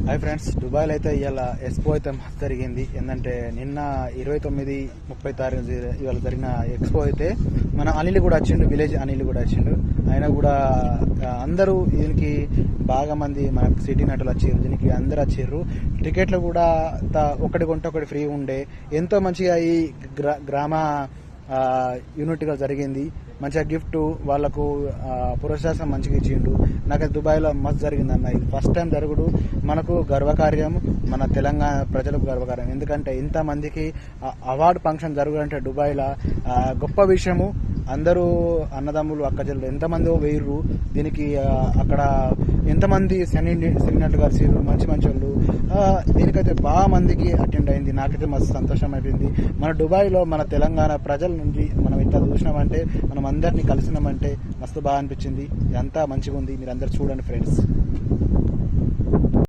Hi friends, దుబాయ్లో అయితే ఇవాళ ఎక్స్పో అయితే మస్తు జరిగింది. ఏంటంటే నిన్న 29-30 తారీఖు ఇవాళ జరిగిన ఎక్స్పో అయితే మన అనిల్ కూడా వచ్చిండు, విలేజ్ అనిల్ కూడా వచ్చిండు. ఆయన కూడా అందరూ దీనికి బాగా మంది మన సిటీ నటులు వచ్చారు, దీనికి అందరు వచ్చారు. టికెట్లు కూడా ఒకటి కొంటే ఒకటి ఫ్రీ ఉండే. ఎంతో మంచిగా ఈ గ్రామ యూనిట్గా జరిగింది. మంచిగా గిఫ్ట్ వాళ్ళకు పురస్కారం మంచిగా ఇచ్చిండు. నాకైతే దుబాయ్లో మస్తు జరిగింది అన్న. ఇది ఫస్ట్ టైం జరుగుడు మనకు గర్వకార్యం, మన తెలంగాణ ప్రజలకు గర్వకార్యం. ఎందుకంటే ఇంతమందికి అవార్డు ఫంక్షన్ జరుగుడంటే దుబాయ్లో గొప్ప విషయము. అందరూ అన్నదమ్ములు అక్కచెల్లెలు ఎంతమంది వేయరు దీనికి. అక్కడ ఎంతమంది సిగ్నట్లు కలిసిరు, మంచి మంచి వాళ్ళు. దీనికైతే బాగా మందికి అటెండ్ అయింది. నాకైతే మస్తు సంతోషం అయిపోయింది. మన దుబాయ్లో మన తెలంగాణ ప్రజల నుంచి మనం ఇట్లా చూసినామంటే, మనం అందరినీ కలిసినామంటే మస్తు బాగా అనిపించింది. అంతా మంచిగా ఉంది. మీరు అందరు చూడండి ఫ్రెండ్స్.